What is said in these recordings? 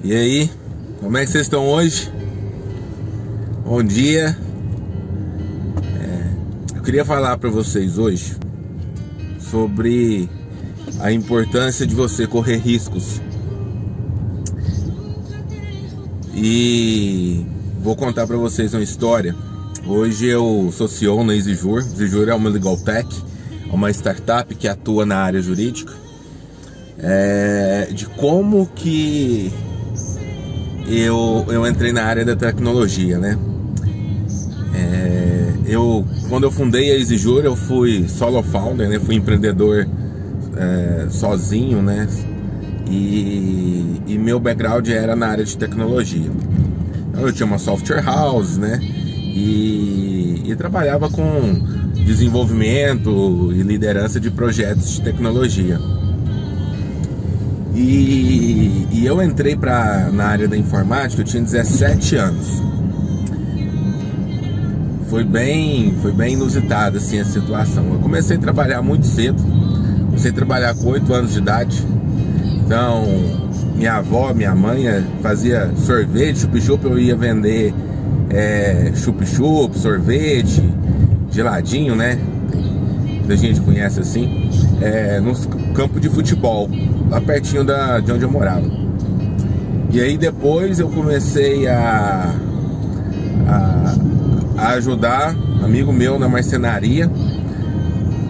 E aí, como é que vocês estão hoje? Bom dia. Eu queria falar para vocês hoje sobre a importância de você correr riscos. E vou contar para vocês uma história. Hoje eu sou CEO na EasyJur. EasyJur é uma legal tech, uma startup que atua na área jurídica. De como que eu entrei na área da tecnologia, né? Quando eu fundei a EasyJur, eu fui solo founder, né? Fui empreendedor sozinho, né? E meu background era na área de tecnologia. Então, eu tinha uma software house, né? E trabalhava com desenvolvimento e liderança de projetos de tecnologia. E eu entrei na área da informática, eu tinha 17 anos. Foi bem inusitada assim, a situação. Eu comecei a trabalhar muito cedo. Comecei a trabalhar com 8 anos de idade. Então, minha avó, minha mãe fazia sorvete, chup-chup, eu ia vender chup-chup, sorvete, geladinho, né? Muita gente conhece assim. No campo de futebol, lá pertinho de onde eu morava. E aí depois eu comecei a ajudar um amigo meu na marcenaria,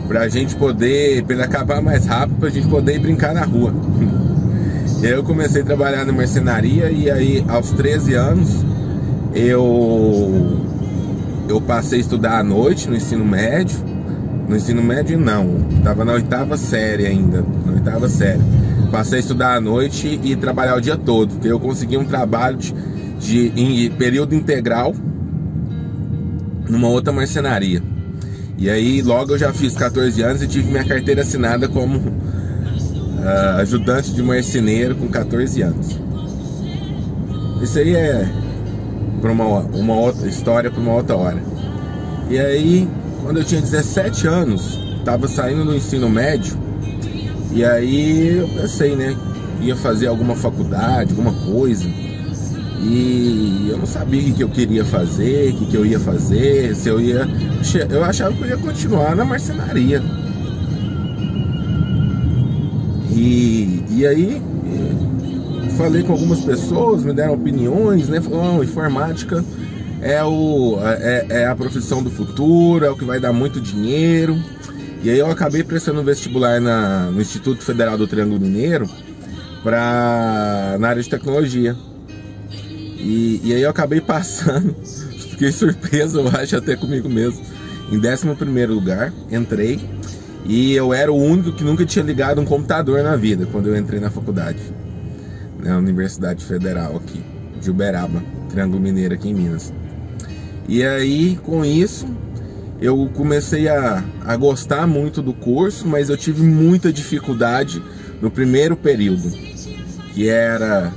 pra gente poder, pra ele acabar mais rápido, pra gente poder ir brincar na rua. E aí eu comecei a trabalhar na marcenaria, e aí aos 13 anos eu passei a estudar à noite no ensino médio. No ensino médio não, estava na 8ª série ainda, na 8ª série. Passei a estudar à noite e trabalhar o dia todo, porque eu consegui um trabalho em período integral numa outra marcenaria. E aí logo eu já fiz 14 anos e tive minha carteira assinada como ajudante de marceneiro com 14 anos. Isso aí é para uma outra história, para uma outra hora. E aí, quando eu tinha 17 anos, estava saindo do ensino médio, e aí eu pensei, né, ia fazer alguma faculdade, alguma coisa, e eu não sabia o que eu queria fazer, o que eu ia fazer, eu achava que eu ia continuar na marcenaria. E aí falei com algumas pessoas, me deram opiniões, né, falaram, informática é a profissão do futuro, é o que vai dar muito dinheiro. E aí eu acabei prestando vestibular no Instituto Federal do Triângulo Mineiro na área de tecnologia. E aí eu acabei passando, fiquei surpreso, eu acho, até comigo mesmo. Em 11º lugar, entrei, e eu era o único que nunca tinha ligado um computador na vida, quando eu entrei na faculdade, na Universidade Federal aqui, de Uberaba, Triângulo Mineiro, aqui em Minas. E aí, com isso, eu comecei a gostar muito do curso, mas eu tive muita dificuldade no primeiro período, que era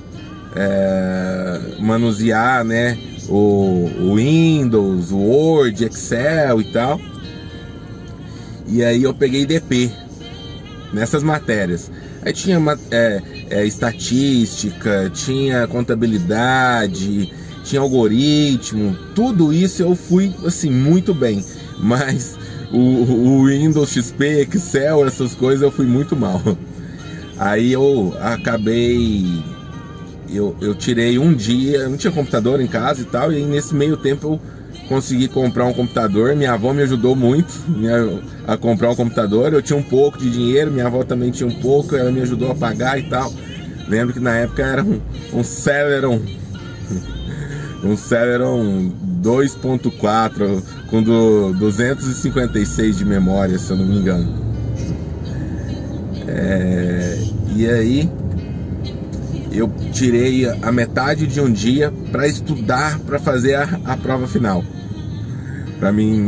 manusear, né, o Windows, o Word, Excel e tal. E aí eu peguei DP nessas matérias. Aí tinha estatística, tinha contabilidade, tinha algoritmo, tudo isso eu fui assim muito bem, mas o Windows XP, Excel, essas coisas eu fui muito mal. Aí eu acabei, eu tirei um dia, eu não tinha computador em casa e tal, e aí nesse meio tempo eu consegui comprar um computador. Minha avó me ajudou muito a comprar um computador. Eu tinha um pouco de dinheiro, minha avó também tinha um pouco, ela me ajudou a pagar e tal. Lembro que na época era um Celeron 2.4 com 256 de memória, se eu não me engano. E aí eu tirei a metade de um dia para estudar, para fazer a prova final, para mim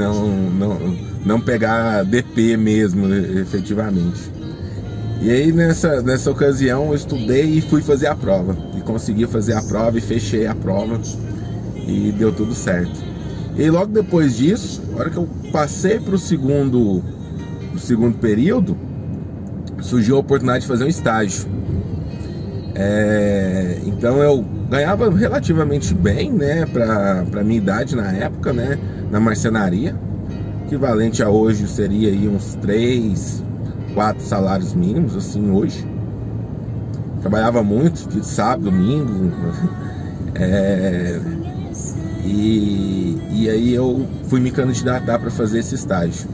não pegar DP mesmo, efetivamente. E aí nessa ocasião eu estudei e fui fazer a prova, e consegui fazer a prova e fechei a prova e deu tudo certo. E aí, logo depois disso, na hora que eu passei para o segundo período, surgiu a oportunidade de fazer um estágio. Então eu ganhava relativamente bem, né, para minha idade na época, né, na marcenaria, equivalente a hoje seria aí uns 3, 4 salários mínimos, assim, hoje. Trabalhava muito, de sábado, domingo, e aí eu fui me candidatar para fazer esse estágio.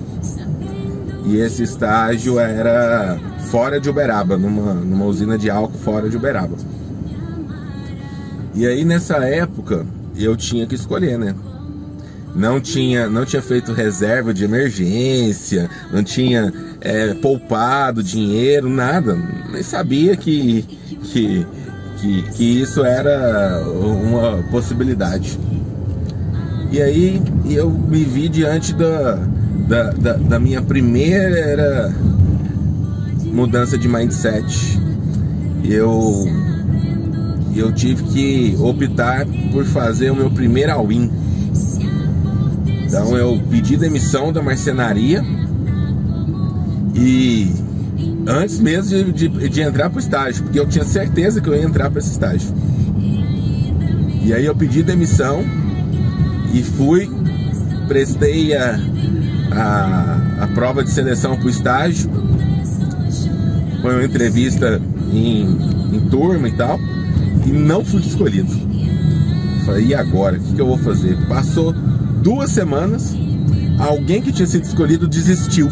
E esse estágio era fora de Uberaba, numa usina de álcool fora de Uberaba. E aí nessa época eu tinha que escolher, né? Não tinha feito reserva de emergência, não tinha poupado dinheiro, nada. Nem sabia que isso era uma possibilidade. E aí eu me vi diante da minha primeira mudança de mindset. Eu tive que optar por fazer o meu primeiro all-in. Então eu pedi demissão da marcenaria, e antes mesmo de entrar para o estágio, porque eu tinha certeza que eu ia entrar para esse estágio. E aí eu pedi demissão e fui, prestei a prova de seleção para o estágio. Foi uma entrevista em turma e tal, e não fui escolhido. Falei, e agora? O que eu vou fazer? Passou 2 semanas, alguém que tinha sido escolhido desistiu.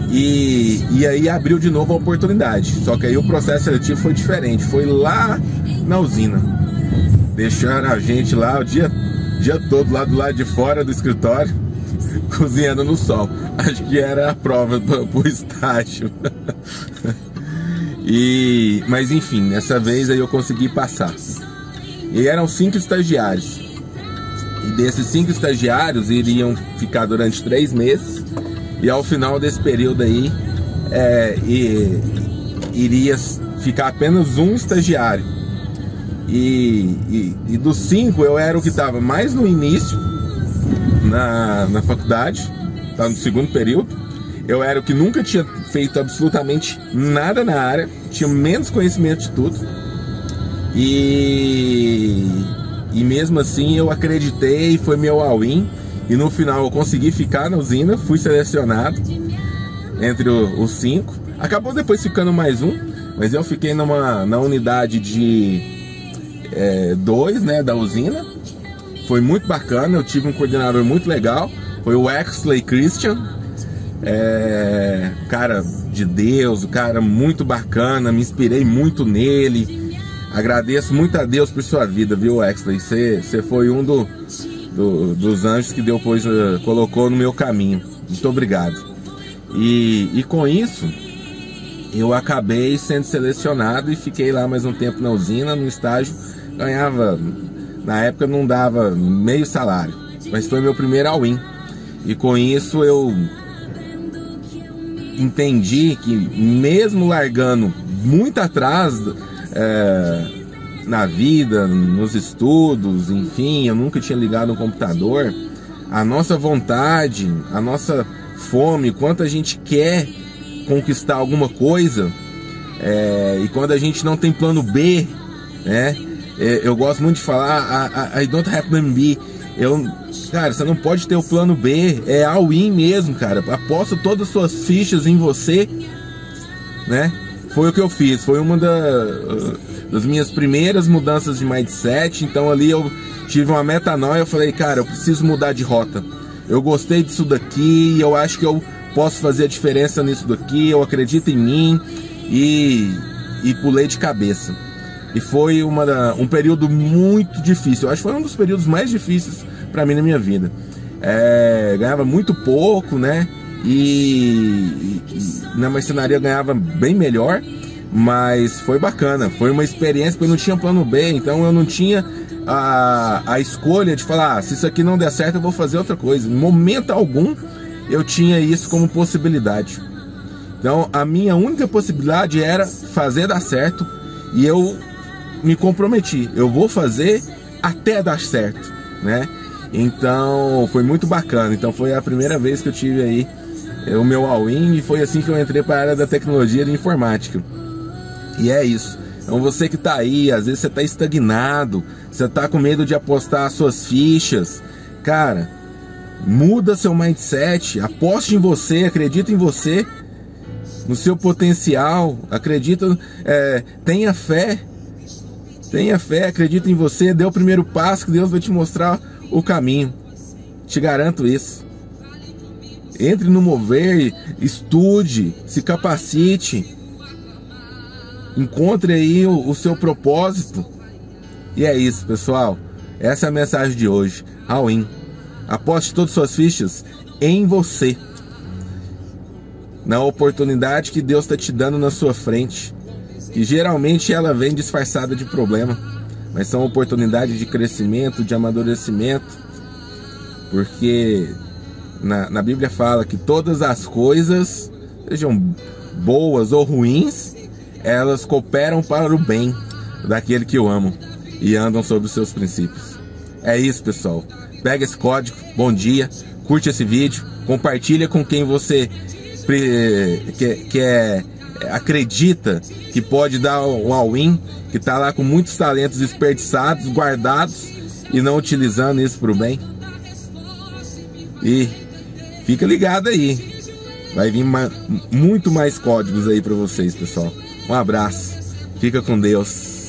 E aí abriu de novo a oportunidade. Só que aí o processo seletivo foi diferente. Foi lá na usina. Deixaram a gente lá o dia todo, lá do lado de fora do escritório, cozinhando no sol. Acho que era a prova pro estágio. Mas enfim, dessa vez aí eu consegui passar. E eram 5 estagiários. E desses 5 estagiários iriam ficar durante 3 meses. E ao final desse período aí iria ficar apenas um estagiário. E dos 5 eu era o que estava mais no início na faculdade, estava no 2º período. Eu era o que nunca tinha feito absolutamente nada na área, tinha menos conhecimento de tudo. E mesmo assim eu acreditei, foi meu all-in. E no final eu consegui ficar na usina, fui selecionado entre os 5. Acabou depois ficando mais um, mas eu fiquei na unidade de 2, né, da usina. Foi muito bacana, eu tive um coordenador muito legal, foi o Exley Christian. Cara de Deus, o cara muito bacana, me inspirei muito nele. Agradeço muito a Deus por sua vida, viu, Exley? Você foi um dos anjos que Deus colocou no meu caminho. Muito obrigado. E com isso eu acabei sendo selecionado e fiquei lá mais um tempo na usina, no estágio. Ganhava, na época não dava meio salário, mas foi meu primeiro all-in. E com isso eu entendi que mesmo largando muito atrás na vida, nos estudos, enfim, eu nunca tinha ligado um computador, a nossa vontade, a nossa fome, quanto a gente quer conquistar alguma coisa, e quando a gente não tem plano B, né? Eu gosto muito de falar, I don't have plan B. Cara, você não pode ter o plano B, é all-in mesmo, cara. Aposta todas as suas fichas em você, né? Foi o que eu fiz, foi uma das minhas primeiras mudanças de mindset. Então ali eu tive uma metanoia, eu falei, cara, eu preciso mudar de rota. Eu gostei disso daqui, eu acho que eu posso fazer a diferença nisso daqui, eu acredito em mim, e pulei de cabeça. E foi um período muito difícil. Eu acho que foi um dos períodos mais difíceis para mim na minha vida. Ganhava muito pouco, né? E na marcenaria ganhava bem melhor, mas foi bacana. Foi uma experiência, porque eu não tinha plano B, então eu não tinha a escolha de falar, se isso aqui não der certo eu vou fazer outra coisa. Em momento algum eu tinha isso como possibilidade. Então a minha única possibilidade era fazer dar certo, e eu me comprometi, eu vou fazer até dar certo, né? Então foi muito bacana. Então foi a primeira vez que eu tive aí o meu all-in, e foi assim que eu entrei para a área da tecnologia e da informática. E é isso. Então você que tá aí, às vezes você tá estagnado, você tá com medo de apostar as suas fichas, cara, muda seu mindset, aposte em você, acredita em você, no seu potencial, acredita, tenha fé, acredita em você, dê o primeiro passo que Deus vai te mostrar o caminho, te garanto isso. Entre no mover, estude, se capacite, encontre aí o seu propósito. E é isso, pessoal, essa é a mensagem de hoje. All in. Aposte todas as suas fichas em você, na oportunidade que Deus está te dando na sua frente, que geralmente ela vem disfarçada de problema, mas são oportunidades de crescimento, de amadurecimento, porque na Bíblia fala que todas as coisas, sejam boas ou ruins, elas cooperam para o bem daquele que o amam e andam sobre os seus princípios. É isso, pessoal. Pega esse código, bom dia, curte esse vídeo, compartilha com quem você acredita que pode dar um all-in, que está lá com muitos talentos desperdiçados, guardados e não utilizando isso para o bem. E fica ligado aí, vai vir muito mais códigos aí para vocês, pessoal. Um abraço, fica com Deus.